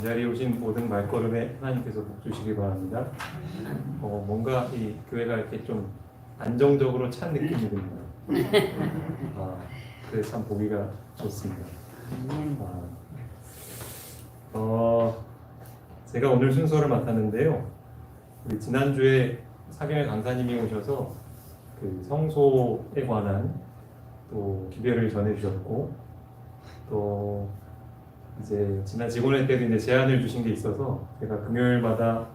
이 자리에 오신 모든 말걸음에 하나님께서 복 주시기 바랍니다. 뭔가 이 교회가 이렇게 좀 안정적으로 찬 느낌이 듭니다. 그래서 참 보기가 좋습니다. 제가 오늘 순서를 맡았는데요. 우리 지난주에 사경의 강사님이 오셔서 그 성소에 관한 또 기별을 전해주셨고, 또 이제 지난 직원회 때도 이제 제안을 주신 게 있어서 제가 금요일마다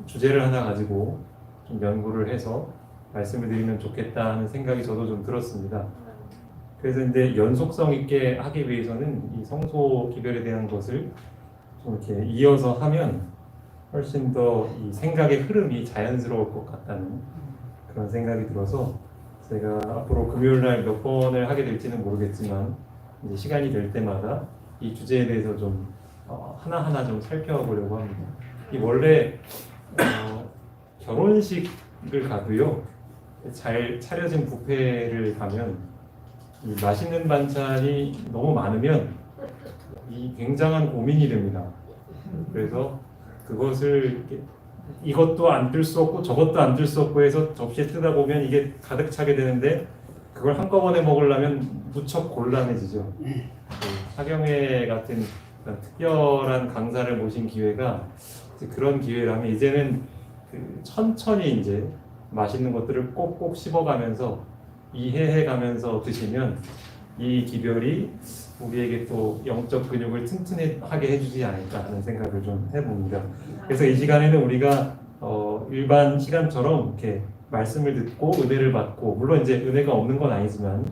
주제를 하나 가지고 좀 연구를 해서 말씀을 드리면 좋겠다 하는 생각이 저도 좀 들었습니다. 그래서 이제 연속성 있게 하기 위해서는 이 성소 기별에 대한 것을 좀 이렇게 이어서 하면 훨씬 더 이 생각의 흐름이 자연스러울 것 같다는 그런 생각이 들어서 제가 앞으로 금요일 날 몇 번을 하게 될지는 모르겠지만 이제 시간이 될 때마다 이 주제에 대해서 좀 하나하나 좀 살펴보려고 합니다. 이 원래 결혼식을 가도요, 잘 차려진 뷔페를 가면 이 맛있는 반찬이 너무 많으면 이 굉장한 고민이 됩니다. 그래서 그것을 이것도 안 들 수 없고 저것도 안 들 수 없고 해서 접시에 뜨다 보면 이게 가득 차게 되는데 그걸 한꺼번에 먹으려면 무척 곤란해지죠. 사경회 같은 특별한 강사를 모신 기회가 그런 기회라면 이제는 천천히 이제 맛있는 것들을 꼭꼭 씹어가면서 이해해가면서 드시면 이 기별이 우리에게 또 영적 근육을 튼튼하게 해주지 않을까 하는 생각을 좀 해봅니다. 그래서 이 시간에는 우리가 일반 시간처럼 이렇게 말씀을 듣고 은혜를 받고, 물론 이제 은혜가 없는 건 아니지만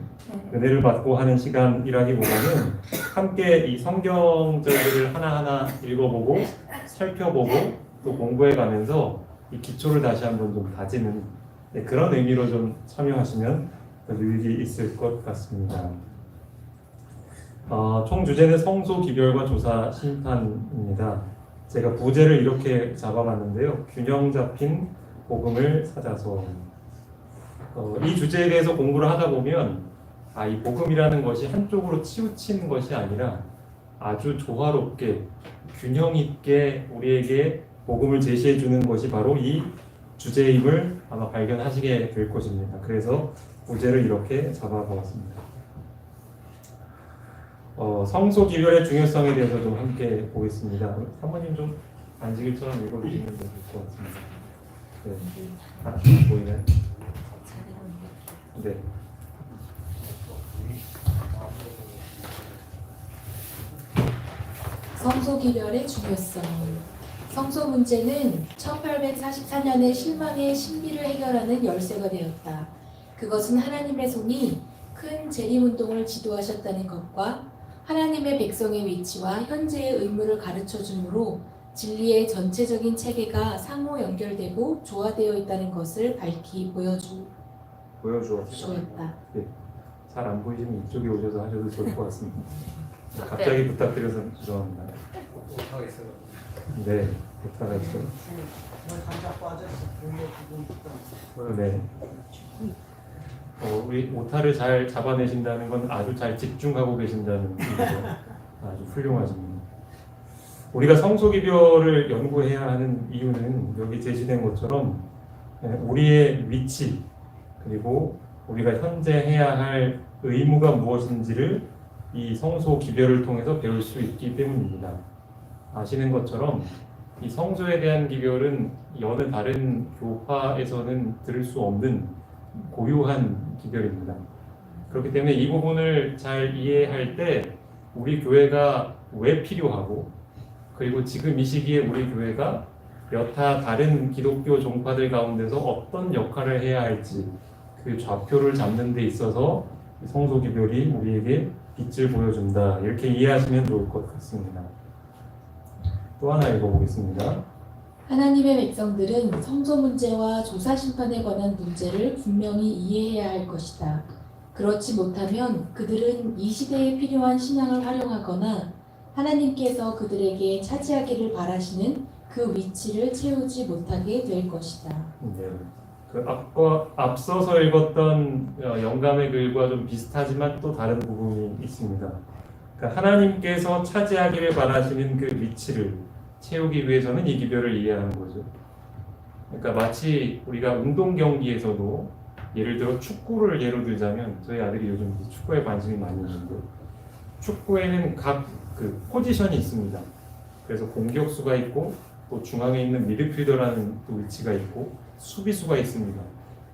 은혜를 받고 하는 시간이라기보다는 함께 이 성경절들을 하나하나 읽어보고 살펴보고 또 공부해가면서 이 기초를 다시 한번 좀 다지는 그런 의미로 좀 참여하시면 더 유익이 있을 것 같습니다. 총 주제는 성소 기별과 조사 심판입니다. 제가 부제를 이렇게 잡아봤는데요. 균형 잡힌 복음을 찾아서. 이 주제에 대해서 공부를 하다 보면 이 복음이라는 것이 한쪽으로 치우친 것이 아니라 아주 조화롭게 균형 있게 우리에게 복음을 제시해 주는 것이 바로 이 주제임을 아마 발견하시게 될 것입니다. 그래서 부제를 이렇게 잡아보았습니다. 성소 기별의 중요성에 대해서 좀 함께 보겠습니다. 사모님 좀 안식일처럼 읽어주시면 좋을 것 같습니다. 네. 보이나요? 네. 성소 기별의 중요성. 성소 문제는 1844년에 실망의 신비를 해결하는 열쇠가 되었다. 그것은 하나님의 손이 큰 재림운동을 지도하셨다는 것과 하나님의 백성의 위치와 현재의 의무를 가르쳐 주므로 진리의 전체적인 체계가 상호 연결되고 조화되어 있다는 것을 밝히 보여주었다. 네. 잘 안 보이시면 이쪽에 오셔서 하셔도 좋을 것 같습니다. 갑자기 부탁드려서 죄송합니다. 네, 부탁가 있어요. 네. 우리 오타를 잘 잡아내신다는 건 아주 잘 집중하고 계신다는 뜻이죠. 아주 훌륭하십니다. 우리가 성소 기별을 연구해야 하는 이유는 여기 제시된 것처럼 우리의 위치 그리고 우리가 현재 해야 할 의무가 무엇인지를 이 성소 기별을 통해서 배울 수 있기 때문입니다. 아시는 것처럼 이 성소에 대한 기별은 여느 다른 교파에서는 들을 수 없는 고유한 기별입니다. 그렇기 때문에 이 부분을 잘 이해할 때 우리 교회가 왜 필요하고, 그리고 지금 이 시기에 우리 교회가 여타 다른 기독교 종파들 가운데서 어떤 역할을 해야 할지 그 좌표를 잡는 데 있어서 성소 기별이 우리에게 빛을 보여준다, 이렇게 이해하시면 좋을 것 같습니다. 또 하나 읽어보겠습니다. 하나님의 백성들은 성소 문제와 조사 심판에 관한 문제를 분명히 이해해야 할 것이다. 그렇지 못하면 그들은 이 시대에 필요한 신앙을 활용하거나 하나님께서 그들에게 차지하기를 바라시는 그 위치를 채우지 못하게 될 것이다. 네. 앞서서 읽었던 영감의 글과 좀 비슷하지만 또 다른 부분이 있습니다. 그러니까 하나님께서 차지하기를 바라시는 그 위치를 채우기 위해서는 이 기별을 이해하는 거죠. 그러니까 마치 우리가 운동 경기에서도 예를 들어 축구를 예로 들자면 저희 아들이 요즘 축구에 관심이 많이 있는데 축구에는 각 그 포지션이 있습니다. 그래서 공격수가 있고 또 중앙에 있는 미드필더라는 또 위치가 있고 수비수가 있습니다.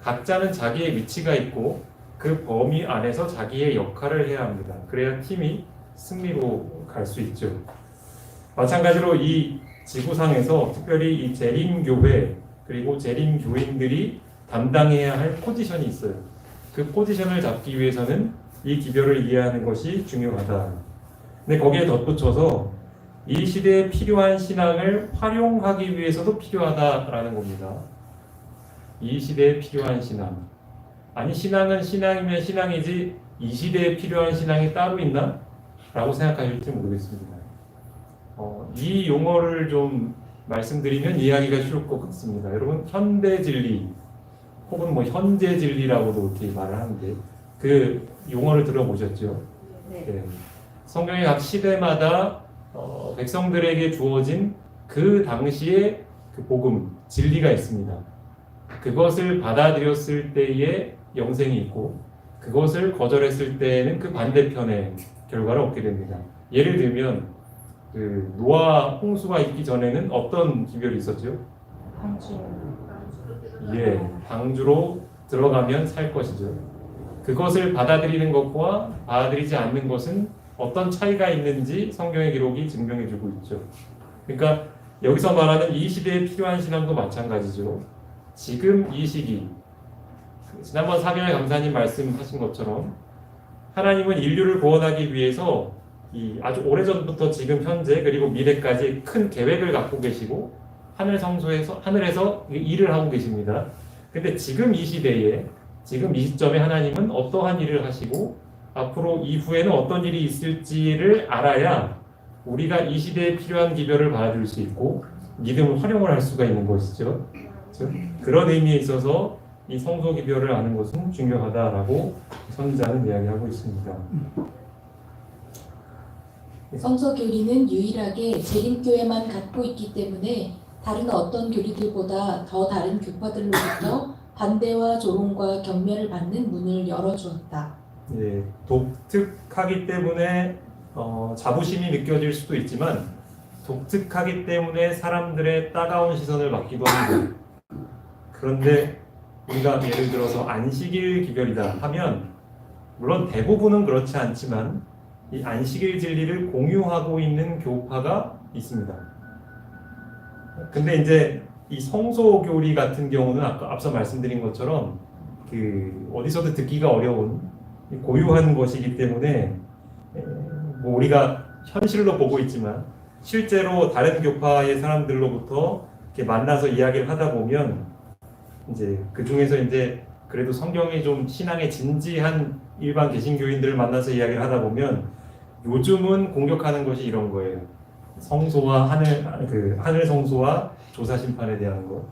각자는 자기의 위치가 있고 그 범위 안에서 자기의 역할을 해야 합니다. 그래야 팀이 승리로 갈 수 있죠. 마찬가지로 이 지구상에서 특별히 이 재림교회 그리고 재림교인들이 담당해야 할 포지션이 있어요. 그 포지션을 잡기 위해서는 이 기별을 이해하는 것이 중요하다. 근데 거기에 덧붙여서 이 시대에 필요한 신앙을 활용하기 위해서도 필요하다라는 겁니다. 이 시대에 필요한 신앙. 아니 신앙은 신앙이면 신앙이지 이 시대에 필요한 신앙이 따로 있나? 라고 생각하실지 모르겠습니다. 이 용어를 좀 말씀드리면 이해하기가 쉬울 것 같습니다. 여러분 현대 진리 혹은 뭐 현재 진리라고도 이렇게 말을 하는데 그 용어를 들어보셨죠? 네. 성경의 각 시대마다 백성들에게 주어진 그 당시의 그 복음, 진리가 있습니다. 그것을 받아들였을 때의 영생이 있고 그것을 거절했을 때에는 그 반대편의 결과를 얻게 됩니다. 예를 들면 그 노아 홍수가 있기 전에는 어떤 기별이 있었죠? 방주로 들어가면 살 것이죠. 그것을 받아들이는 것과 받아들이지 않는 것은 어떤 차이가 있는지 성경의 기록이 증명해주고 있죠. 그러니까 여기서 말하는 이 시대에 필요한 신앙도 마찬가지죠. 지금 이 시기, 지난번 사경의 강사님 말씀하신 것처럼 하나님은 인류를 구원하기 위해서 이 아주 오래전부터 지금 현재 그리고 미래까지 큰 계획을 갖고 계시고 하늘에서 일을 하고 계십니다. 근데 지금 이 시대에 지금 이 시점에 하나님은 어떠한 일을 하시고 앞으로 이후에는 어떤 일이 있을지를 알아야 우리가 이 시대에 필요한 기별을 받아들일 수 있고 믿음을 활용을 할 수가 있는 것이죠. 그런 의미에 있어서 이 성소 기별을 아는 것은 중요하다라고 선지자는 이야기하고 있습니다. 성서 교리는 유일하게 재림교회만 갖고 있기 때문에 다른 어떤 교리들보다 더 다른 교파들로부터 반대와 조롱과 경멸을 받는 문을 열어주었다. 예, 독특하기 때문에 자부심이 느껴질 수도 있지만 독특하기 때문에 사람들의 따가운 시선을 받기도 합니다. 그런데 우리가 예를 들어서 안식일 기별이다 하면 물론 대부분은 그렇지 않지만 이 안식일 진리를 공유하고 있는 교파가 있습니다. 근데 이제 이 성소교리 같은 경우는 아까 앞서 말씀드린 것처럼 그 어디서도 듣기가 어려운 고유한 것이기 때문에 뭐 우리가 현실로 보고 있지만 실제로 다른 교파의 사람들로부터 이렇게 만나서 이야기를 하다 보면 이제 그 중에서 이제 그래도 성경이 좀 신앙에 진지한 일반 개신교인들을 만나서 이야기를 하다 보면 요즘은 공격하는 것이 이런 거예요. 성소와 하늘 성소와 조사 심판에 대한 것.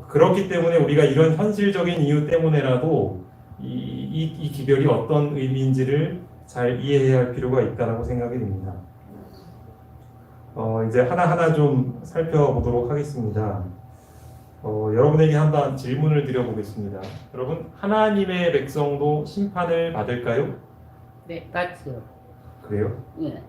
그렇기 때문에 우리가 이런 현실적인 이유 때문에라도 이 기별이 어떤 의미인지를 잘 이해해야 할 필요가 있다고 생각이 듭니다. 이제 하나하나 좀 살펴보도록 하겠습니다. 여러분에게 한번 질문을 드려보겠습니다. 여러분, 하나님의 백성도 심판을 받을까요? 네, 받죠. 그래요? 예.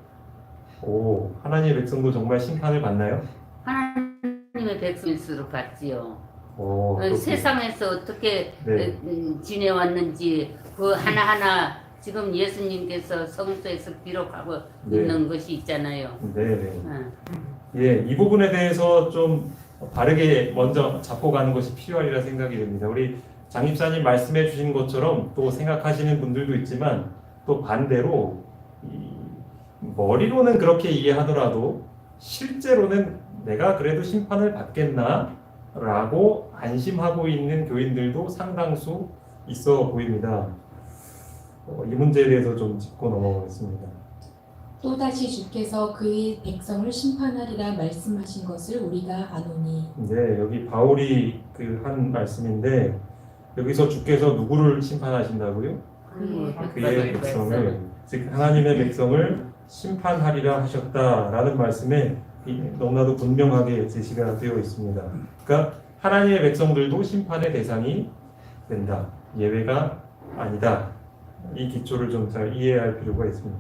오, 하나님의 백성도 정말 심판을 받나요? 하나님의 백성일수록 받지요. 그렇군요. 세상에서 어떻게 네. 지내왔는지 그 하나하나 지금 예수님께서 성소에서 기록하고 네. 있는 것이 있잖아요. 네네. 어. 예, 이 부분에 대해서 좀 바르게 먼저 잡고 가는 것이 필요하리라 생각이 됩니다. 우리 장입사님 말씀해 주신 것처럼 또 생각하시는 분들도 있지만 또 반대로 머리로는 그렇게 이해하더라도 실제로는 내가 그래도 심판을 받겠나? 라고 안심하고 있는 교인들도 상당수 있어 보입니다. 이 문제에 대해서 좀 짚고 넘어가겠습니다. 또다시 주께서 그의 백성을 심판하리라 말씀하신 것을 우리가 아노니. 네, 여기 바울이 그 한 말씀인데 여기서 주께서 누구를 심판하신다고요? 그의 백성을. 즉 하나님의 백성을 심판하리라 하셨다라는 말씀에 너무나도 분명하게 제시가 되어 있습니다. 그러니까 하나님의 백성들도 심판의 대상이 된다. 예외가 아니다. 이 기초를 좀 잘 이해할 필요가 있습니다.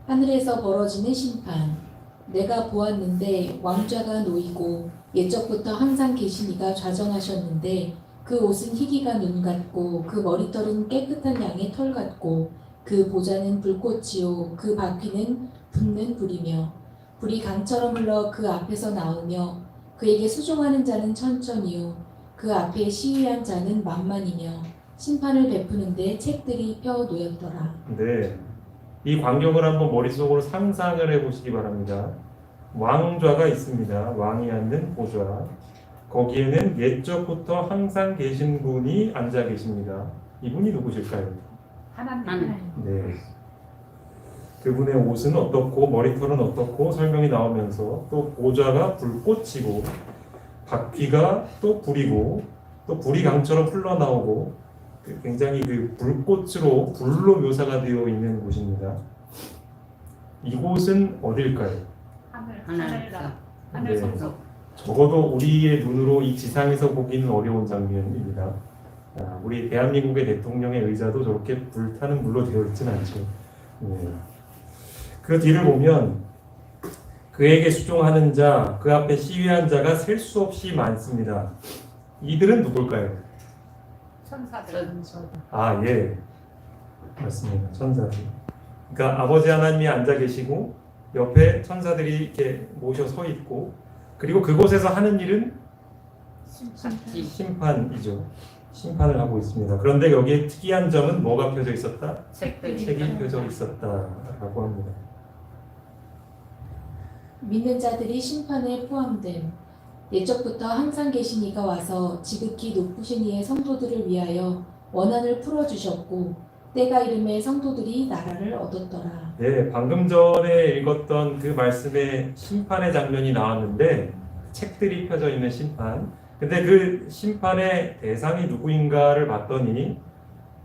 하늘에서 벌어지는 심판. 내가 보았는데 왕좌가 놓이고 옛적부터 항상 계신 이가 좌정하셨는데 그 옷은 희기가 눈 같고 그 머리털은 깨끗한 양의 털 같고 그 보좌는 불꽃이요 그 바퀴는 붙는 불이며 불이 강처럼 흘러 그 앞에서 나오며 그에게 수종하는 자는 천천히요 그 앞에 시위한 자는 만만이며 심판을 베푸는데 책들이 펴 놓였더라. 네, 이 광경을 한번 머릿속으로 상상을 해보시기 바랍니다. 왕좌가 있습니다. 왕이 앉는 보좌. 거기에는 옛적부터 항상 계신 분이 앉아 계십니다. 이분이 누구실까요? 하나님. 네. 그분의 옷은 어떻고 머리털은 어떻고 설명이 나오면서 또 보좌가 불꽃이고 바퀴가 또 불이고 또 불이 강처럼 흘러나오고 굉장히 그 불로 묘사가 되어 있는 곳입니다. 이곳은 어딜까요? 하늘. 네. 적어도 우리의 눈으로 이 지상에서 보기는 어려운 장면입니다. 우리 대한민국의 대통령의 의자도 저렇게 불타는 물로 되어 있지는 않죠. 네. 그 뒤를 보면 그에게 수종하는 자, 그 앞에 시위한 자가 셀 수 없이 많습니다. 이들은 누굴까요? 천사들. 아, 예. 맞습니다. 천사들. 그러니까 아버지 하나님이 앉아 계시고 옆에 천사들이 이렇게 모셔 서 있고 그리고 그곳에서 하는 일은 심판이죠. 심판을 하고 있습니다. 그런데 여기에 특이한 점은 뭐가 펴져 있었다? 책이 펴져 있었다라고 합니다. 믿는 자들이 심판에 포함됨. 옛적부터 항상 계신 이가 와서 지극히 높으신 이의 성도들을 위하여 원한을 풀어주셨고 때가 이름에 성도들이 나라를 얻었더라. 네, 방금 전에 읽었던 그 말씀에 심판의 장면이 나왔는데 책들이 펴져 있는 심판. 근데 그 심판의 대상이 누구인가를 봤더니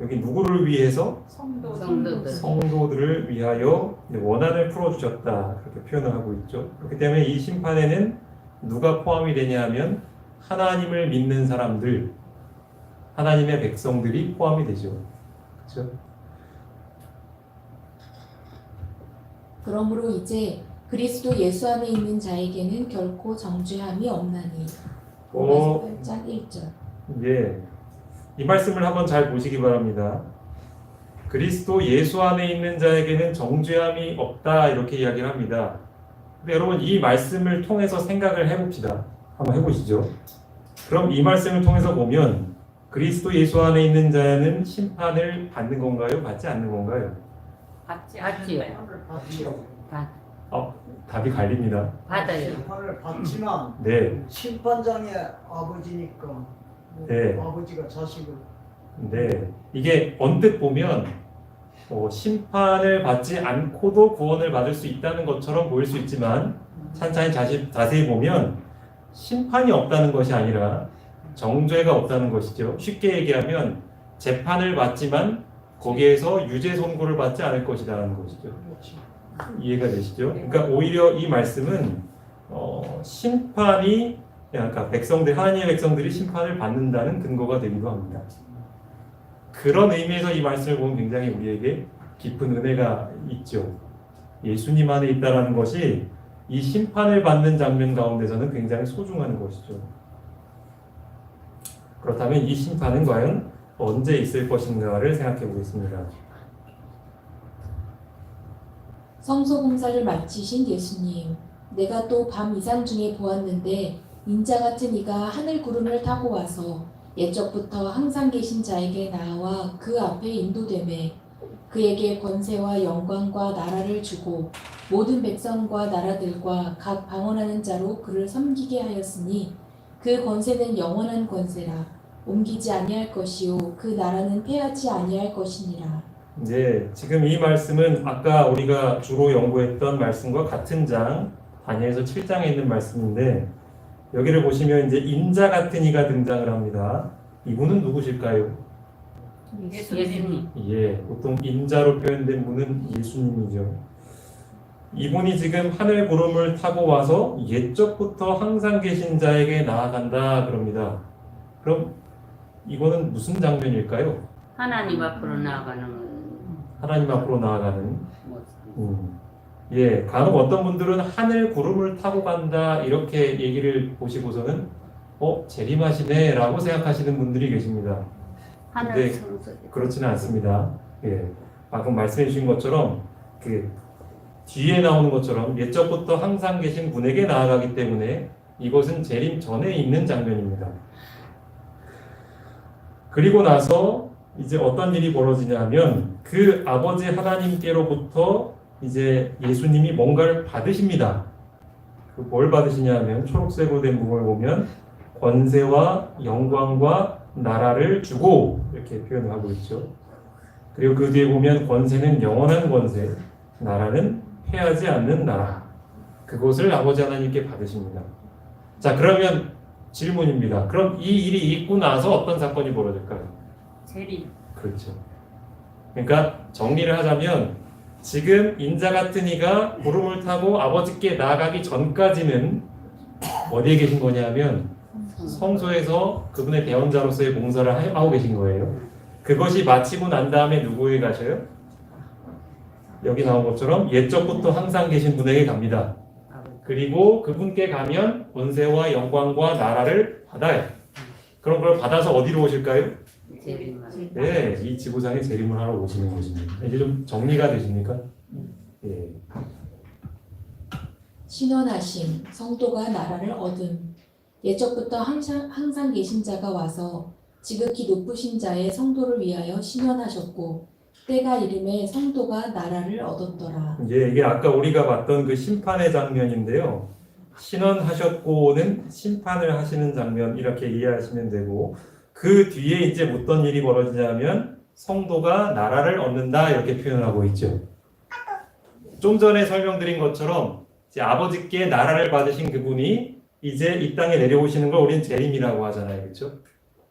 여기 누구를 위해서? 성도들을 위하여 원한을 풀어주셨다. 그렇게 표현을 하고 있죠. 그렇기 때문에 이 심판에는 누가 포함이 되냐 하면 하나님을 믿는 사람들, 하나님의 백성들이 포함이 되죠. 그렇죠? 그러므로 이제 그리스도 예수 안에 있는 자에게는 결코 정죄함이 없나니. 로마서 8장 1절. 예, 이 말씀을 한번 잘 보시기 바랍니다. 그리스도 예수 안에 있는 자에게는 정죄함이 없다 이렇게 이야기를 합니다. 근데 여러분 이 말씀을 통해서 생각을 해봅시다. 한번 해보시죠. 그럼 이 말씀을 통해서 보면 그리스도 예수 안에 있는 자는 심판을 받는 건가요? 받지 않는 건가요? 받지요. 답이 갈립니다. 받아요. 심판을 받지만 네, 심판장의 아버지니까 네. 아버지가 자식을 네, 이게 언뜻 보면 심판을 받지 않고도 구원을 받을 수 있다는 것처럼 보일 수 있지만 찬찬히 자세히 보면 심판이 없다는 것이 아니라 정죄가 없다는 것이죠. 쉽게 얘기하면 재판을 받지만 거기에서 유죄 선고를 받지 않을 것이라는 것이죠. 이해가 되시죠? 그러니까 오히려 이 말씀은 심판이 그러니까 하나님의 백성들이 심판을 받는다는 근거가 되기도 합니다. 그런 의미에서 이 말씀을 보면 굉장히 우리에게 깊은 은혜가 있죠. 예수님 안에 있다라는 것이 이 심판을 받는 장면 가운데서는 굉장히 소중한 것이죠. 그렇다면 이 심판은 과연 언제 있을 것인가를 생각해 보겠습니다. 성소 공사를 마치신 예수님, 내가 또 밤 이상 중에 보았는데 인자 같은 이가 하늘 구름을 타고 와서 옛적부터 항상 계신 자에게 나와 그 앞에 인도되매 그에게 권세와 영광과 나라를 주고 모든 백성과 나라들과 각 방언하는 자로 그를 섬기게 하였으니 그 권세는 영원한 권세라 옮기지 아니할 것이요 그 나라는 패하지 아니할 것이니라. 네, 지금 이 말씀은 아까 우리가 주로 연구했던 말씀과 같은 장 다니엘서 7장에 있는 말씀인데 여기를 보시면 이제 인자 같은 이가 등장을 합니다. 이분은 누구실까요? 예수님. 예, 보통 인자로 표현된 분은 예수님이죠. 이분이 지금 하늘 구름을 타고 와서 옛적부터 항상 계신 자에게 나아간다 그럽니다. 그럼 이거는 무슨 장면일까요? 하나님 앞으로 나아가는 하나님 앞으로 나아가는. 모습. 예, 간혹 어떤 분들은 하늘 구름을 타고 간다 이렇게 얘기를 보시고서는 재림하시네 라고 생각하시는 분들이 계십니다. 하늘 네. 성소. 그렇지는 않습니다. 예, 방금 말씀해 주신 것처럼 그 뒤에 나오는 것처럼 옛적부터 항상 계신 분에게 나아가기 때문에 이것은 재림 전에 있는 장면입니다. 그리고 나서 이제 어떤 일이 벌어지냐면 그 아버지 하나님께로부터 이제 예수님이 뭔가를 받으십니다. 뭘 받으시냐면 초록색으로 된 부분을 보면 권세와 영광과 나라를 주고 이렇게 표현을 하고 있죠. 그리고 그 뒤에 보면 권세는 영원한 권세, 나라는 패하지 않는 나라. 그것을 아버지 하나님께 받으십니다. 자, 그러면 질문입니다. 그럼 이 일이 있고 나서 어떤 사건이 벌어질까요? 재림. 그렇죠. 그러니까 정리를 하자면 지금 인자 같은 이가 구름을 타고 아버지께 나아가기 전까지는 어디에 계신 거냐면 성소에서 그분의 대언자로서의 봉사를 하고 계신 거예요. 그것이 마치고 난 다음에 누구에게 가셔요? 여기 나온 것처럼 옛적부터 항상 계신 분에게 갑니다. 그리고 그분께 가면 권세와 영광과 나라를 받아요. 그럼 그걸 받아서 어디로 오실까요? 재림. 네, 이 지구상에 재림을 하러 오시는 것입니다. 이제 좀 정리가 되십니까? 예. 신원하심, 성도가 나라를 얻음. 옛적부터 항상 계신 자가 와서 지극히 높으신 자의 성도를 위하여 신원하셨고 때가 이름에 성도가 나라를 얻었더라. 이게 아까 우리가 봤던 그 심판의 장면인데요. 신원하셨고는 심판을 하시는 장면 이렇게 이해하시면 되고 그 뒤에 이제 어떤 일이 벌어지냐면 성도가 나라를 얻는다 이렇게 표현하고 있죠. 좀 전에 설명드린 것처럼 이제 아버지께 나라를 받으신 그분이 이제 이 땅에 내려오시는 걸 우리는 재림이라고 하잖아요. 그렇죠?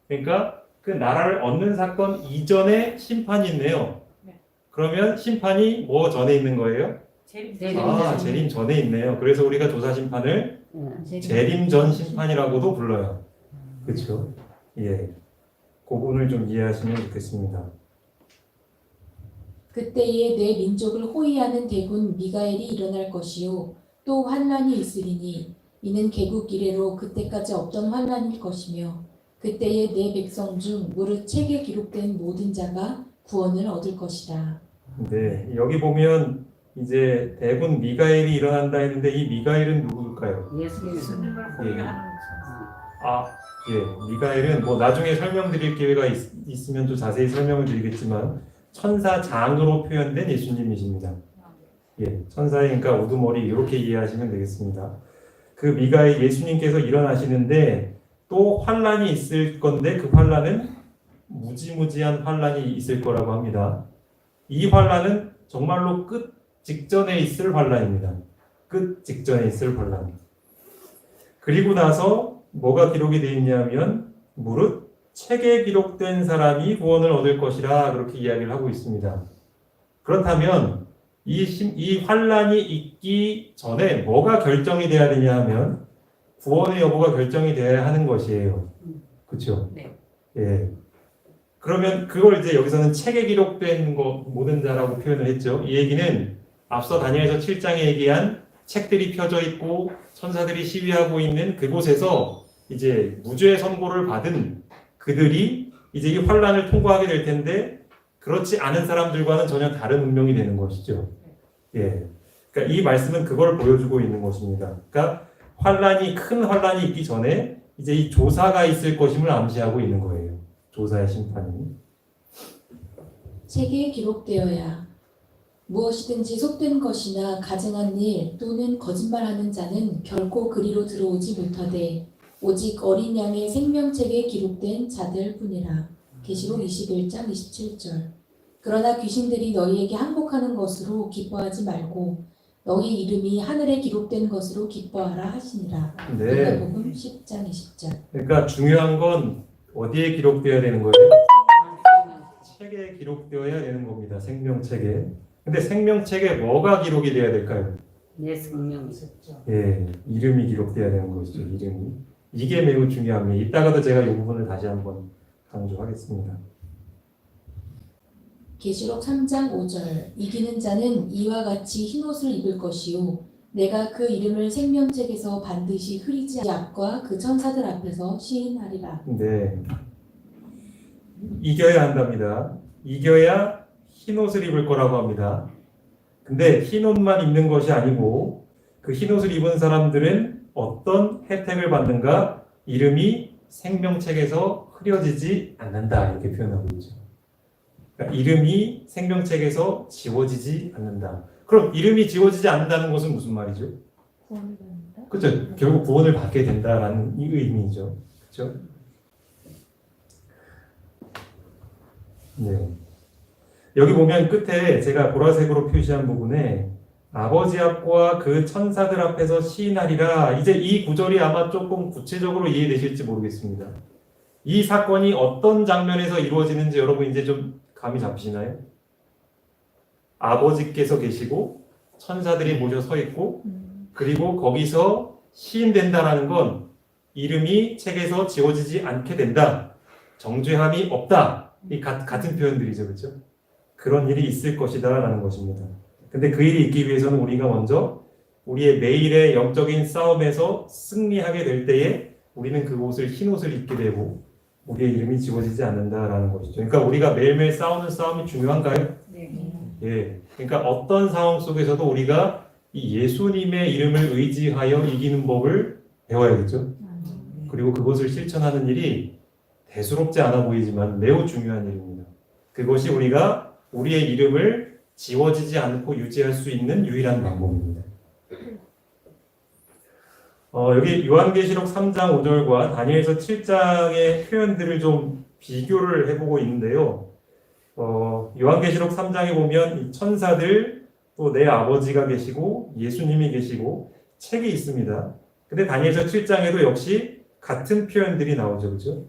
그러니까 그 나라를 얻는 사건 이전에 심판이 있네요. 그러면 심판이 뭐 전에 있는 거예요? 재림. 재림 전에 있네요. 그래서 우리가 조사 심판을 재림 전 심판이라고도 불러요. 그렇죠? 예. 그 부분을 좀 이해하시면 좋겠습니다. 그때에 내 민족을 호위하는 대군 미가엘이 일어날 것이요 또 환란이 있으리니 이는 개국 이래로 그때까지 없던 환란일 것이며 그때에 내 백성 중 무릇 책에 기록된 모든 자가 구원을 얻을 것이라. 네, 여기 보면 이제 대군 미가엘이 일어난다 했는데 이 미가엘은 누구일까요? 예수님을 호위하는 미가엘은 뭐 나중에 설명드릴 기회가 있으면 좀 자세히 설명을 드리겠지만 천사장으로 표현된 예수님이십니다. 예, 천사의 그러니까 우두머리 이렇게 이해하시면 되겠습니다. 그 미가엘 예수님께서 일어나시는데 또 환란이 있을 건데 그 환란은 무지무지한 환란이 있을 거라고 합니다. 이 환란은 정말로 끝 직전에 있을 환란입니다. 끝 직전에 있을 환란. 그리고 나서 뭐가 기록이 되어 있냐면 무릇 책에 기록된 사람이 구원을 얻을 것이라 그렇게 이야기를 하고 있습니다. 그렇다면 이 환란이 있기 전에 뭐가 결정이 돼야 되냐 하면 구원의 여부가 결정이 돼야 하는 것이에요. 그렇죠? 네. 예. 그러면 그걸 이제 여기서는 책에 기록된 모든 자라고 표현을 했죠. 이 얘기는 앞서 다니엘서 7장에 얘기한 책들이 펴져 있고 천사들이 시위하고 있는 그곳에서 이제 무죄의 선고를 받은 그들이 이제 이 환란을 통과하게 될 텐데 그렇지 않은 사람들과는 전혀 다른 운명이 되는 것이죠. 예. 그러니까 이 말씀은 그걸 보여주고 있는 것입니다. 그러니까 큰 환란이 있기 전에 이제 이 조사가 있을 것임을 암시하고 있는 거예요. 조사의 심판이. 책에 기록되어야 무엇이든지 속된 것이나 가증한 일 또는 거짓말하는 자는 결코 그리로 들어오지 못하되 오직 어린 양의 생명책에 기록된 자들 뿐이라. 계시록 21장 27절. 그러나 귀신들이 너희에게 항복하는 것으로 기뻐하지 말고 너희 이름이 하늘에 기록된 것으로 기뻐하라 하시니라. 네. 요한복음 10장 20절. 그러니까 중요한 건 어디에 기록되어야 되는 거예요? 책에 기록되어야 되는 겁니다. 생명책에. 근데 생명책에 뭐가 기록이 돼야 될까요? 내 생명이. 예, 이름이 기록돼야 되는 것이죠. 이름이. 이게 매우 중요합니다. 이따가도 제가 이 부분을 다시 한번 강조하겠습니다. 계시록 3장 5절 이기는 자는 이와 같이 흰옷을 입을 것이요 내가 그 이름을 생명책에서 반드시 흐리지 앞과 그 천사들 앞에서 시인하리라. 네. 이겨야 한답니다. 이겨야 흰옷을 입을 거라고 합니다. 근데 흰옷만 입는 것이 아니고 그 흰옷을 입은 사람들은 어떤 혜택을 받는가? 이름이 생명책에서 흐려지지 않는다. 이렇게 표현하고 있죠. 그러니까 이름이 생명책에서 지워지지 않는다. 그럼 이름이 지워지지 않는다는 것은 무슨 말이죠? 구원을 받는다. 그렇죠. 결국 구원을 받게 된다라는 이 의미죠. 그렇죠? 네. 여기 보면 끝에 제가 보라색으로 표시한 부분에 아버지 앞과 그 천사들 앞에서 시인하리라. 이제 이 구절이 아마 조금 구체적으로 이해되실지 모르겠습니다. 이 사건이 어떤 장면에서 이루어지는지 여러분 이제 좀 감이 잡히시나요? 아버지께서 계시고 천사들이 모여 서 있고 그리고 거기서 시인된다라는 건 이름이 책에서 지워지지 않게 된다. 정죄함이 없다. 이 같은 표현들이죠. 그렇죠? 그런 일이 있을 것이다 라는 것입니다. 근데 그 일이 있기 위해서는 우리가 먼저 우리의 매일의 영적인 싸움에서 승리하게 될 때에 우리는 그곳을 흰옷을 입게 되고 우리의 이름이 지워지지 않는다라는 것이죠. 그러니까 우리가 매일매일 싸우는 싸움이 중요한가요? 네. 예. 그러니까 어떤 상황 속에서도 우리가 이 예수님의 이름을 의지하여 이기는 법을 배워야겠죠. 그리고 그것을 실천하는 일이 대수롭지 않아 보이지만 매우 중요한 일입니다. 그것이 우리가 우리의 이름을 지워지지 않고 유지할 수 있는 유일한 방법입니다. 여기 요한계시록 3장 5절과 다니엘서 7장의 표현들을 좀 비교를 해보고 있는데요. 요한계시록 3장에 보면 이 천사들 또 내 아버지가 계시고 예수님이 계시고 책이 있습니다. 근데 다니엘서 7장에도 역시 같은 표현들이 나오죠. 그렇죠?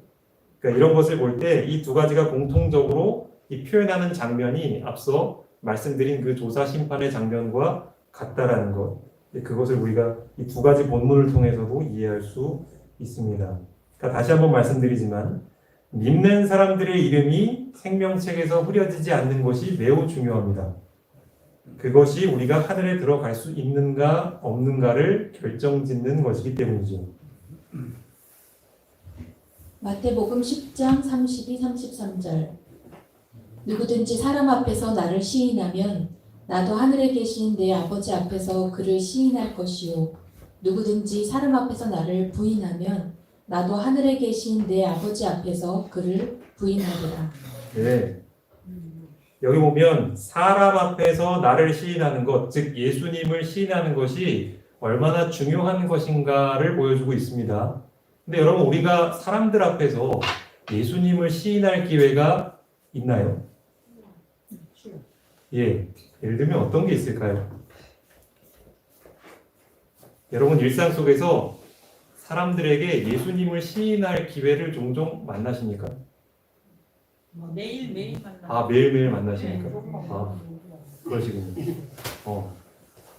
그러니까 이런 것을 볼 때 이 두 가지가 공통적으로 이 표현하는 장면이 앞서 말씀드린 그 조사 심판의 장면과 같다라는 것. 그것을 우리가 이 두 가지 본문을 통해서도 이해할 수 있습니다. 그러니까 다시 한번 말씀드리지만 믿는 사람들의 이름이 생명책에서 흐려지지 않는 것이 매우 중요합니다. 그것이 우리가 하늘에 들어갈 수 있는가 없는가를 결정짓는 것이기 때문이죠. 마태복음 10장 32, 33절 누구든지 사람 앞에서 나를 시인하면 나도 하늘에 계신 내 아버지 앞에서 그를 시인할 것이요 누구든지 사람 앞에서 나를 부인하면 나도 하늘에 계신 내 아버지 앞에서 그를 부인하리라. 네. 여기 보면 사람 앞에서 나를 시인하는 것, 즉 예수님을 시인하는 것이 얼마나 중요한 것인가를 보여주고 있습니다. 근데 여러분 우리가 사람들 앞에서 예수님을 시인할 기회가 있나요? 예, 예를 들면 어떤 게 있을까요? 여러분 일상 속에서 사람들에게 예수님을 시인할 기회를 종종 만나십니까? 매일 만나. 아, 매일매일 만나십니까? 아, 그러시군요.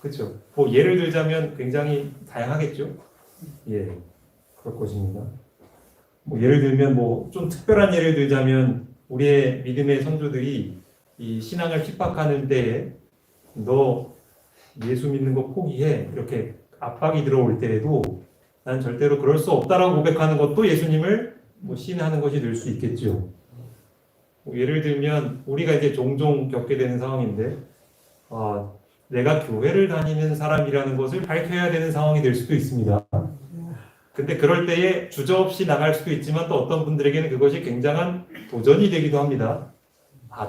그렇죠. 뭐 예를 들자면 굉장히 다양하겠죠? 예, 그럴 것입니다. 뭐 예를 들면 뭐 좀 특별한 예를 들자면 우리의 믿음의 성도들이 이 신앙을 핍박하는 때에 너 예수 믿는 거 포기해 이렇게 압박이 들어올 때에도 난 절대로 그럴 수 없다라고 고백하는 것도 예수님을 뭐 시인하는 것이 될 수 있겠죠. 뭐 예를 들면 우리가 이제 종종 겪게 되는 상황인데 내가 교회를 다니는 사람이라는 것을 밝혀야 되는 상황이 될 수도 있습니다. 근데 그럴 때에 주저없이 나갈 수도 있지만 또 어떤 분들에게는 그것이 굉장한 도전이 되기도 합니다.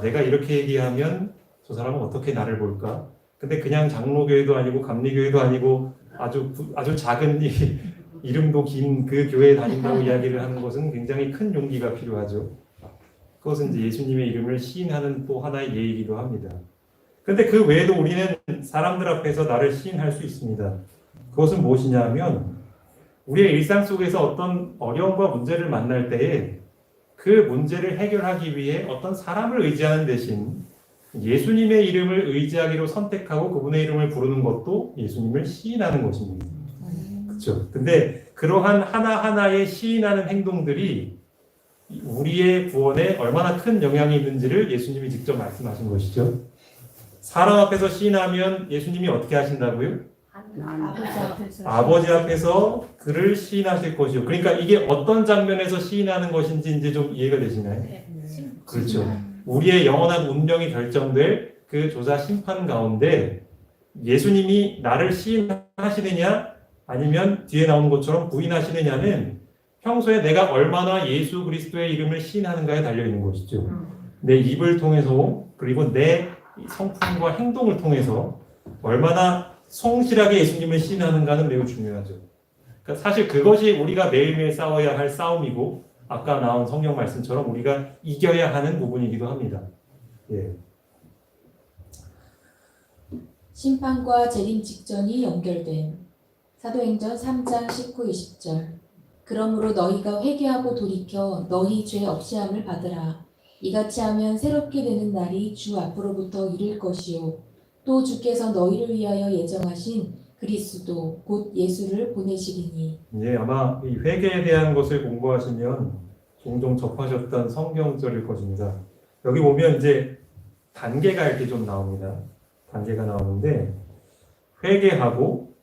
내가 이렇게 얘기하면 저 사람은 어떻게 나를 볼까? 근데 그냥 장로교회도 아니고 감리교회도 아니고 아주 작은 이름도 긴 그 교회에 다닌다고 이야기를 하는 것은 굉장히 큰 용기가 필요하죠. 그것은 이제 예수님의 이름을 시인하는 또 하나의 예이기도 합니다. 근데 그 외에도 우리는 사람들 앞에서 나를 시인할 수 있습니다. 그것은 무엇이냐 하면 우리의 일상 속에서 어떤 어려움과 문제를 만날 때에 그 문제를 해결하기 위해 어떤 사람을 의지하는 대신 예수님의 이름을 의지하기로 선택하고 그분의 이름을 부르는 것도 예수님을 시인하는 것입니다. 그렇죠? 근데 그러한 하나하나의 시인하는 행동들이 우리의 구원에 얼마나 큰 영향이 있는지를 예수님이 직접 말씀하신 것이죠. 사람 앞에서 시인하면 예수님이 어떻게 하신다고요? 아버지 앞에서 그를 시인하실 것이요. 그러니까 이게 어떤 장면에서 시인하는 것인지 이제 좀 이해가 되시나요? 그렇죠. 우리의 영원한 운명이 결정될 그 조사 심판 가운데 예수님이 나를 시인하시느냐 아니면 뒤에 나오는 것처럼 부인하시느냐는 평소에 내가 얼마나 예수 그리스도의 이름을 시인하는가에 달려 있는 것이죠. 내 입을 통해서 그리고 내 성품과 행동을 통해서 얼마나 성실하게 예수님을 시인하는가는 매우 중요하죠. 그러니까 사실 그것이 우리가 매일매일 싸워야 할 싸움이고 아까 나온 성경 말씀처럼 우리가 이겨야 하는 부분이기도 합니다. 예. 심판과 재림 직전이 연결된 사도행전 3장 19, 20절. 그러므로 너희가 회개하고 돌이켜 너희 죄 없이함을 받으라. 이같이 하면 새롭게 되는 날이 주 앞으로부터 이를 것이요 또 주께서 너희를 위하여 예정하신 그리스도 곧 예수를 보내시리니. 예, 아마 이 회개에 대한 것을 공부하시면 종종 접하셨던 성경절일 것입니다. 여기 보면 이제 단계가 이렇게 좀 나옵니다. 단계가 나오는데 회개하고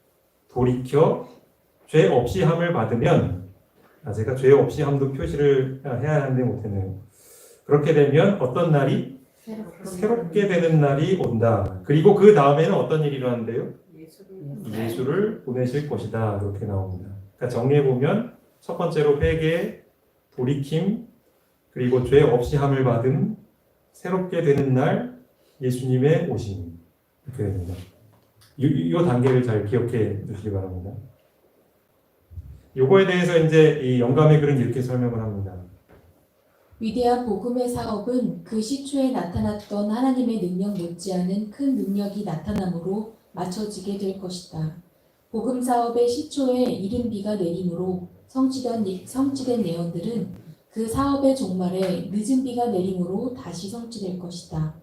돌이켜 죄 없이 함을 받으면 제가 죄 없이 함도 표시를 해야 하는데 못했네요. 그렇게 되면 어떤 날이 새롭게 되는 날이 온다. 그리고 그 다음에는 어떤 일이 일어난대요? 예수를 보내실 것이다. 이렇게 나옵니다. 그러니까 정리해 보면 첫 번째로 회개, 돌이킴, 그리고 죄 없이 함을 받음, 새롭게 되는 날 예수님의 오심. 이렇게 됩니다. 이 단계를 잘 기억해 두시기 바랍니다. 요거에 대해서 이제 이 영감의 글은 이렇게 설명을 합니다. 위대한 복음의 사업은 그 시초에 나타났던 하나님의 능력 못지않은 큰 능력이 나타남으로 맞춰지게 될 것이다. 복음 사업의 시초에 이른 비가 내림으로 성취된 내용들은 그 사업의 종말에 늦은 비가 내림으로 다시 성취될 것이다.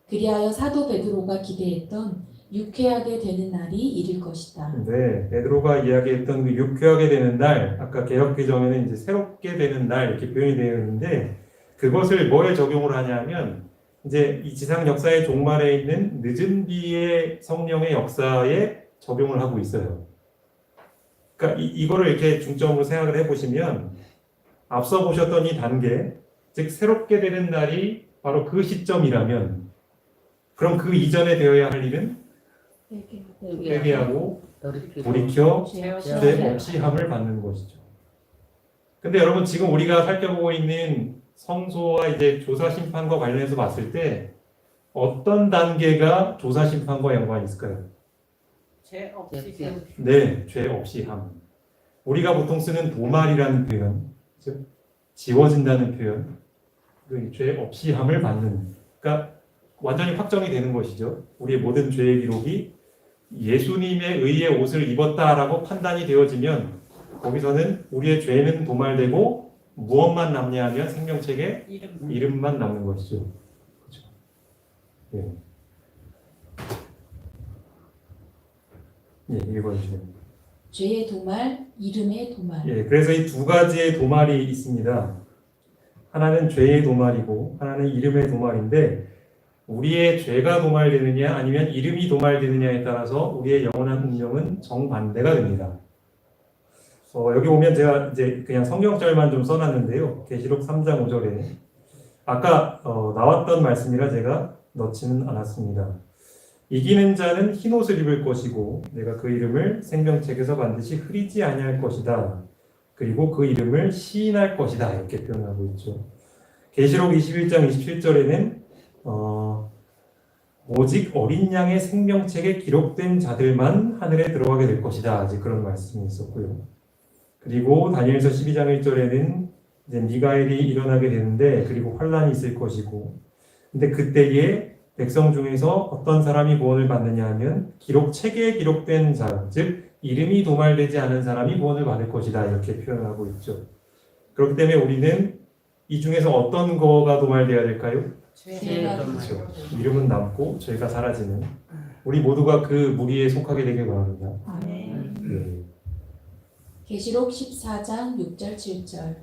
그리하여 사도 베드로가 기대했던 유쾌하게 되는 날이 이를 것이다. 네, 베드로가 이야기했던 그 유쾌하게 되는 날, 아까 개역개정에는 이제 새롭게 되는 날 이렇게 표현이 되어 있는데 그것을 뭐에 적용을 하냐면 이제 이 지상 역사의 종말에 있는 늦은 비의 성령의 역사에 적용을 하고 있어요. 그러니까 이거를 이렇게 중점으로 생각을 해보시면 앞서 보셨던 이 단계, 즉 새롭게 되는 날이 바로 그 시점이라면 그럼 그 이전에 되어야 할 일은 회개하고 돌이켜 죄 없이 함을 받는 것이죠. 근데 여러분 지금 우리가 살펴보고 있는 성소와 이제 조사 심판과 관련해서 봤을 때 어떤 단계가 조사 심판과 연관이 있을까요? 죄 없이 네, 죄 없이 함. 우리가 보통 쓰는 도말이라는 표현, 즉 지워진다는 표현, 그 죄 없이 함을 받는. 그러니까 완전히 확정이 되는 것이죠. 우리의 모든 죄의 기록이 예수님에 의해 옷을 입었다라고 판단이 되어지면 거기서는 우리의 죄는 도말되고 무엇만 남냐 하면 생명책에 이름만 남는 것이죠. 그렇죠? 예. 예, 읽어주시면. 죄의 도말, 이름의 도말. 예, 그래서 이 두 가지의 도말이 있습니다. 하나는 죄의 도말이고 하나는 이름의 도말인데 우리의 죄가 도말되느냐 아니면 이름이 도말되느냐에 따라서 우리의 영원한 운명은 정반대가 됩니다. 여기 보면 제가 이제 그냥 성경절만 좀 써놨는데요. 계시록 3장 5절에 아까 나왔던 말씀이라 제가 넣지는 않았습니다. 이기는 자는 흰 옷을 입을 것이고 내가 그 이름을 생명책에서 반드시 흐리지 아니할 것이다. 그리고 그 이름을 시인할 것이다. 이렇게 표현하고 있죠. 계시록 21장 27절에는 오직 어린 양의 생명책에 기록된 자들만 하늘에 들어가게 될 것이다. 이제 그런 말씀이 있었고요. 그리고 다니엘서 12장 1절에는 이제 미가엘이 일어나게 되는데 그리고 환란이 있을 것이고 근데 그때에 백성 중에서 어떤 사람이 구원을 받느냐 하면 책에 기록된 자, 즉 이름이 도말되지 않은 사람이 구원을 받을 것이다. 이렇게 표현하고 있죠. 그렇기 때문에 우리는 이 중에서 어떤 거가 도말돼야 될까요? 죄가 그렇죠. 이름은 남고 죄가 사라지는 우리 모두가 그 무리에 속하게 되길 바랍니다. 아멘. 네. 계시록 14장 6절 7절.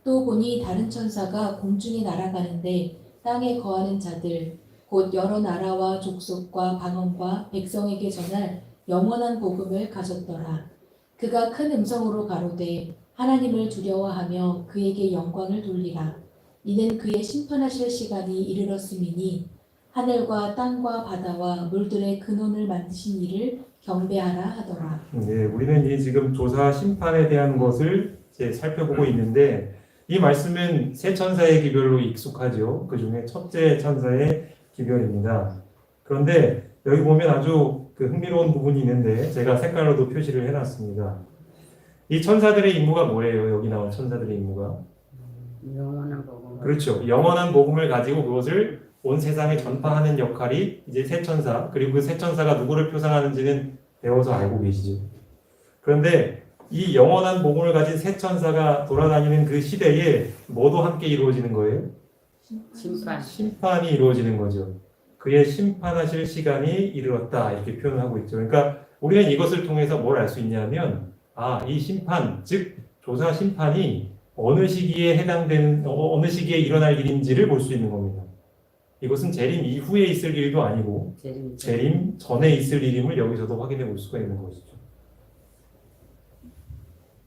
또 보니 다른 천사가 공중에 날아가는데 땅에 거하는 자들 곧 여러 나라와 족속과 방언과 백성에게 전할 영원한 복음을 가졌더라. 그가 큰 음성으로 가로되 하나님을 두려워하며 그에게 영광을 돌리라. 이는 그의 심판하실 시간이 이르렀음이니 하늘과 땅과 바다와 물들의 근원을 만드신 이를 경배하라 하더라. 네, 우리는 이 지금 조사 심판에 대한 것을 이제 살펴보고 있는데 이 말씀은 세 천사의 기별로 익숙하죠. 그 중에 첫째 천사의 기별입니다. 그런데 여기 보면 아주 그 흥미로운 부분이 있는데 제가 색깔로도 표시를 해놨습니다. 이 천사들의 임무가 뭐예요? 여기 나온 천사들의 임무가? 영원한 복음. 그렇죠. 영원한 복음을 가지고 그것을 온 세상에 전파하는 역할이 이제 세 천사, 그리고 그 세 천사가 누구를 표상하는지는 배워서 알고 계시죠. 그런데 이 영원한 복음을 가진 세 천사가 돌아다니는 그 시대에 뭐도 함께 이루어지는 거예요? 심판. 심판이 이루어지는 거죠. 그의 심판하실 시간이 이르렀다 이렇게 표현을 하고 있죠. 그러니까 우리는 이것을 통해서 뭘 알 수 있냐면 이 심판, 즉 조사 심판이 어느 시기에 해당되는 어느 시기에 일어날 일인지를 볼 수 있는 겁니다. 이것은 재림 이후에 있을 일도 아니고 재림 전에 있을 일임을 여기서도 확인해 볼 수가 있는 것이죠.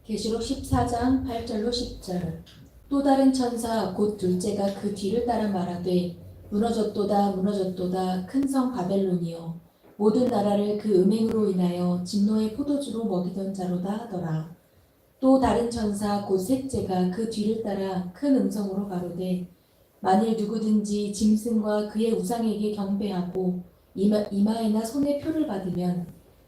계시록 14장 8절로 10절. 또 다른 천사 곧 둘째가 그 뒤를 따라 말하되 무너졌도다 무너졌도다 큰 성 바벨론이여 모든 나라를 그 음행으로 인하여 진노의 포도주로 먹이던 자로다 하더라. 또 다른 천사 곧 셋째가 그 뒤를 따라 큰 음성으로 가로되 만일 누구든지 짐승과 그의 우상에게 경배하고 이마에나 손에 표를 받으면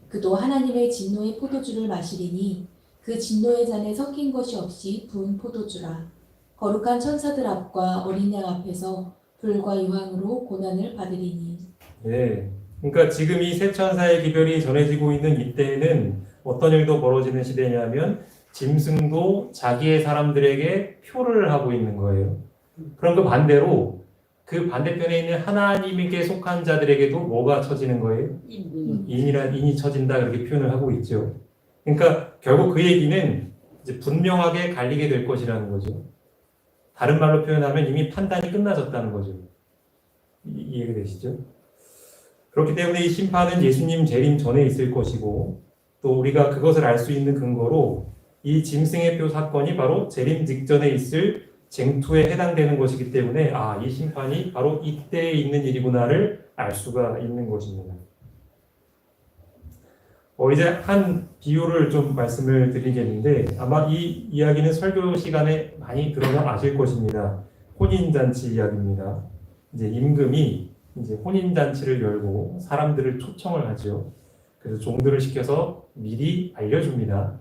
그도 하나님의 진노의 포도주를 마시리니 그 진노의 잔에 섞인 것이 없이 부은 포도주라. 거룩한 천사들 앞과 어린 양 앞에서 불과 유황으로 고난을 받으리니. 네. 그러니까 지금 이 세 천사의 기별이 전해지고 있는 이때에는 어떤 일도 벌어지는 시대냐면 짐승도 자기의 사람들에게 표를 하고 있는 거예요. 그럼 그 반대로 그 반대편에 있는 하나님에게 속한 자들에게도 뭐가 처지는 거예요? 인이 처진다 그렇게 표현을 하고 있죠. 그러니까 결국 그 얘기는 이제 분명하게 갈리게 될 것이라는 거죠. 다른 말로 표현하면 이미 판단이 끝나졌다는 거죠. 이해되시죠? 그렇기 때문에 이 심판은 예수님 재림 전에 있을 것이고 또 우리가 그것을 알 수 있는 근거로 이 짐승의 표 사건이 바로 재림 직전에 있을 쟁투에 해당되는 것이기 때문에 이 심판이 바로 이때에 있는 일이구나를 알 수가 있는 것입니다. 이제 한 비유를 좀 말씀을 드리겠는데 아마 이 이야기는 설교 시간에 많이 들어서 아실 것입니다. 혼인잔치 이야기입니다. 이제 임금이 이제 혼인잔치를 열고 사람들을 초청을 하죠. 그래서 종들을 시켜서 미리 알려줍니다.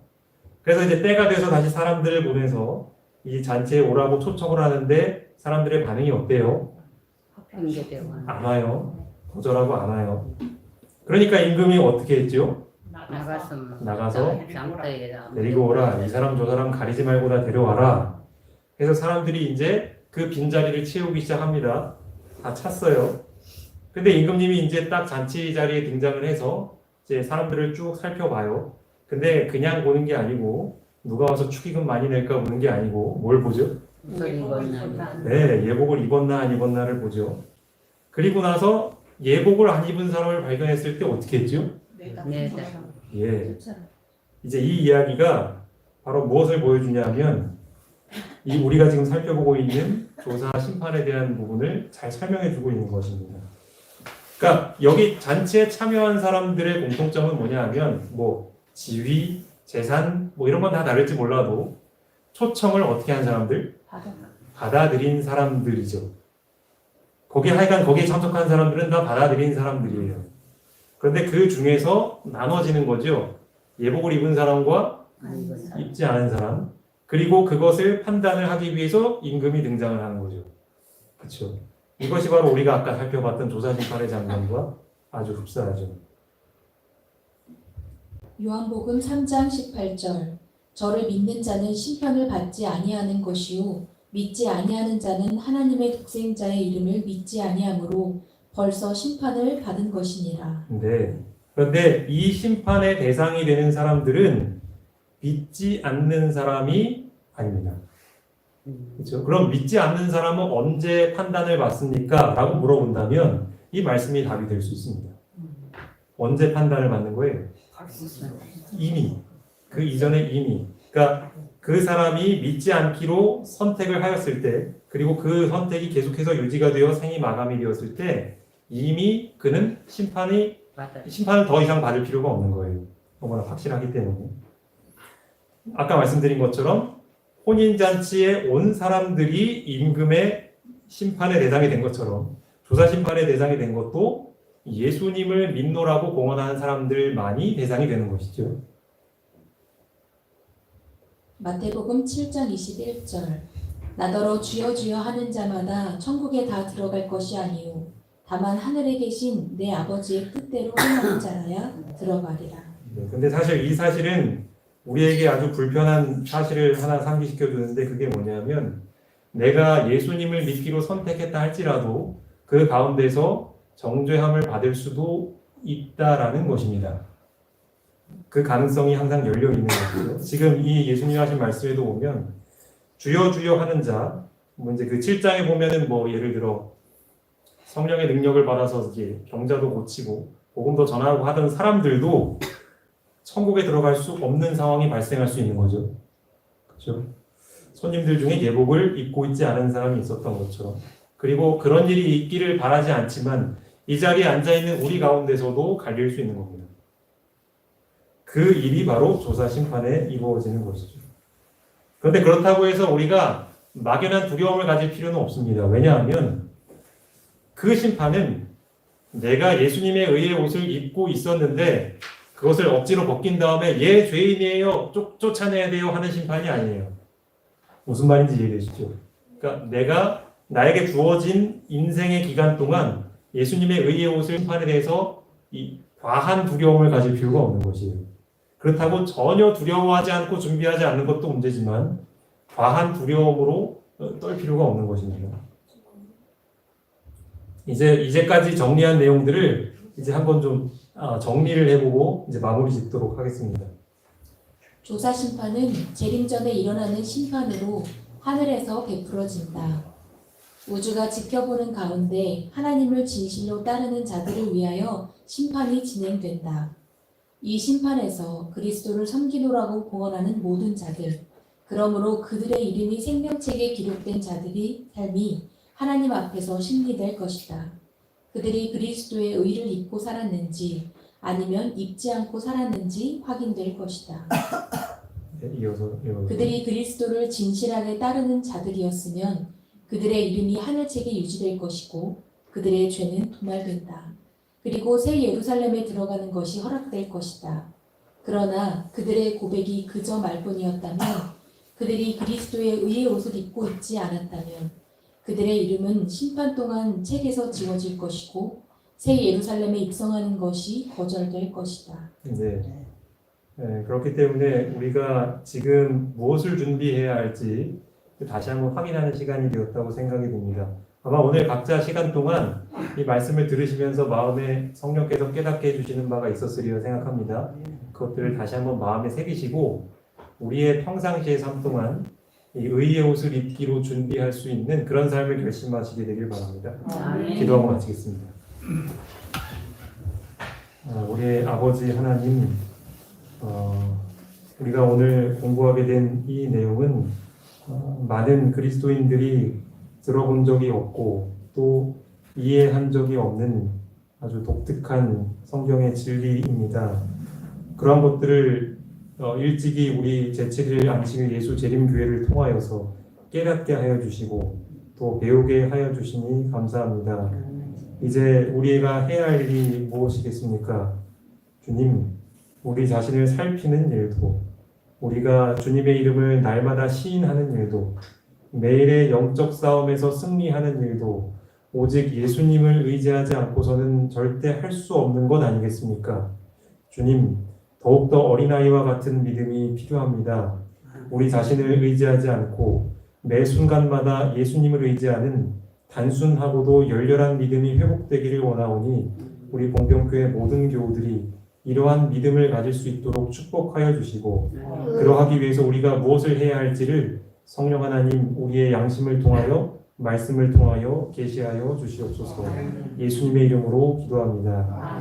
그래서 이제 때가 돼서 다시 사람들을 보내서 이 잔치에 오라고 초청을 하는데 사람들의 반응이 어때요? 안 와요. 거절하고 안 와요. 그러니까 임금이 어떻게 했죠? 나가서 데리고 오라. 이 사람 저 사람 가리지 말고 다 데려와라. 그래서 사람들이 이제 그 빈자리를 채우기 시작합니다. 다 찼어요. 근데 임금님이 이제 딱 잔치 자리에 등장을 해서 이제 사람들을 쭉 살펴봐요. 근데 그냥 보는 게 아니고 누가 와서 축의금 많이 낼까 보는 게 아니고 뭘 보죠? 네, 예복을 입었나 안 입었나를 보죠. 그리고 나서 예복을 안 입은 사람을 발견했을 때 어떻게 했죠? 예. 이제 이 이야기가 바로 무엇을 보여주냐면 이 우리가 지금 살펴보고 있는 조사 심판에 대한 부분을 잘 설명해 주고 있는 것입니다. 그러니까 여기 잔치에 참여한 사람들의 공통점은 뭐냐면 지위, 재산 이런 건 다 다를지 몰라도 초청을 어떻게 한 사람들? 받아들인 사람들이죠. 거기에 참석한 사람들은 다 받아들인 사람들이에요. 그런데 그 중에서 나눠지는 거죠. 예복을 입은 사람과 입지 않은 사람. 그리고 그것을 판단을 하기 위해서 임금이 등장을 하는 거죠. 그렇죠. 이것이 바로 우리가 아까 살펴봤던 조사심판의 장면과 아주 흡사하죠. 요한복음 3장 18절. 저를 믿는 자는 심판을 받지 아니하는 것이요 믿지 아니하는 자는 하나님의 독생자의 이름을 믿지 아니하므로 벌써 심판을 받은 것이니라. 네. 그런데 이 심판의 대상이 되는 사람들은 믿지 않는 사람이 아닙니다. 그렇죠? 그럼 믿지 않는 사람은 언제 판단을 받습니까? 라고 물어본다면 이 말씀이 답이 될 수 있습니다. 언제 판단을 받는 거예요? 이미. 그 이전에 이미. 그러니까 그 사람이 믿지 않기로 선택을 하였을 때, 그리고 그 선택이 계속해서 유지가 되어 생이 마감이 되었을 때 이미 그는 심판을 더 이상 받을 필요가 없는 거예요. 너무나 확실하기 때문에. 아까 말씀드린 것처럼 혼인잔치에 온 사람들이 임금의 심판의 대상이 된 것처럼 조사 심판의 대상이 된 것도 예수님을 믿노라고 공언하는 사람들만이 대상이 되는 것이죠. 마태복음 7장 21절 나더러 주여 주여 하는 자마다 천국에 다 들어갈 것이 아니요 다만 하늘에 계신 내 아버지의 뜻대로 행하는 자라야 들어가리라. 네, 근데 사실 이 사실은 우리에게 아주 불편한 사실을 하나 상기시켜 주는데 그게 뭐냐면 내가 예수님을 믿기로 선택했다 할지라도 그 가운데서 정죄함을 받을 수도 있다라는 것입니다. 그 가능성이 항상 열려 있는 것이죠. 지금 이 예수님 하신 말씀에도 보면 주여 주여 하는 자, 이제 그 7장에 보면은 예를 들어 성령의 능력을 받아서 이제 병자도 고치고 복음도 전하고 하던 사람들도 천국에 들어갈 수 없는 상황이 발생할 수 있는 거죠. 그렇죠? 손님들 중에 예복을 입고 있지 않은 사람이 있었던 것처럼. 그리고 그런 일이 있기를 바라지 않지만 이 자리에 앉아있는 우리 가운데서도 갈릴 수 있는 겁니다. 그 일이 바로 조사 심판에 이루어지는 것이죠. 그런데 그렇다고 해서 우리가 막연한 두려움을 가질 필요는 없습니다. 왜냐하면 그 심판은 내가 예수님의 의의 옷을 입고 있었는데 그것을 억지로 벗긴 다음에 얘 죄인이에요, 쫓아내야 돼요 하는 심판이 아니에요. 무슨 말인지 이해되시죠? 그러니까 나에게 주어진 인생의 기간 동안 예수님의 의의 옷을 심판에 대해서 이 과한 두려움을 가질 필요가 없는 것이에요. 그렇다고 전혀 두려워하지 않고 준비하지 않는 것도 문제지만 과한 두려움으로 떨 필요가 없는 것입니다. 이제까지 정리한 내용들을 이제 한번 좀 정리를 해보고 이제 마무리 짓도록 하겠습니다. 조사 심판은 재림 전에 일어나는 심판으로 하늘에서 베풀어진다. 우주가 지켜보는 가운데 하나님을 진실로 따르는 자들을 위하여 심판이 진행된다. 이 심판에서 그리스도를 섬기노라고 공언하는 모든 자들, 그러므로 그들의 이름이 생명책에 기록된 자들이 삶이 하나님 앞에서 심리될 것이다. 그들이 그리스도의 의를 입고 살았는지 아니면 입지 않고 살았는지 확인될 것이다. 네, 이어서. 그들이 그리스도를 진실하게 따르는 자들이었으면 그들의 이름이 하늘책에 유지될 것이고 그들의 죄는 도말된다. 그리고 새 예루살렘에 들어가는 것이 허락될 것이다. 그러나 그들의 고백이 그저 말뿐이었다면, 그들이 그리스도의 의의 옷을 입고 있지 않았다면 그들의 이름은 심판 동안 책에서 지워질 것이고 새 예루살렘에 입성하는 것이 거절될 것이다. 네. 그렇기 때문에 우리가 지금 무엇을 준비해야 할지 다시 한번 확인하는 시간이 되었다고 생각이 듭니다. 아마 오늘 각자 시간 동안 이 말씀을 들으시면서 마음에 성령께서 깨닫게 해주시는 바가 있었으리라 생각합니다. 그것들을 다시 한번 마음에 새기시고 우리의 평상시의 삶 동안 이 의의 옷을 입기로 준비할 수 있는 그런 삶을 결심하시게 되길 바랍니다. 기도하고 마치겠습니다. 우리의 아버지 하나님, 우리가 오늘 공부하게 된 이 내용은 많은 그리스도인들이 들어본 적이 없고 또 이해한 적이 없는 아주 독특한 성경의 진리입니다. 그런 것들을 일찍이 우리 제7일 안식일 예수 재림교회를 통하여서 깨닫게 하여 주시고 또 배우게 하여 주시니 감사합니다. 이제 우리가 해야 할 일이 무엇이겠습니까? 주님, 우리 자신을 살피는 일도, 우리가 주님의 이름을 날마다 시인하는 일도, 매일의 영적 싸움에서 승리하는 일도 오직 예수님을 의지하지 않고서는 절대 할 수 없는 것 아니겠습니까? 주님, 더욱더 어린아이와 같은 믿음이 필요합니다. 우리 자신을 의지하지 않고 매 순간마다 예수님을 의지하는 단순하고도 열렬한 믿음이 회복되기를 원하오니 우리 봉병교회 모든 교우들이 이러한 믿음을 가질 수 있도록 축복하여 주시고 그러하기 위해서 우리가 무엇을 해야 할지를 성령 하나님 우리의 양심을 통하여 말씀을 통하여 계시하여 주시옵소서. 예수님의 이름으로 기도합니다.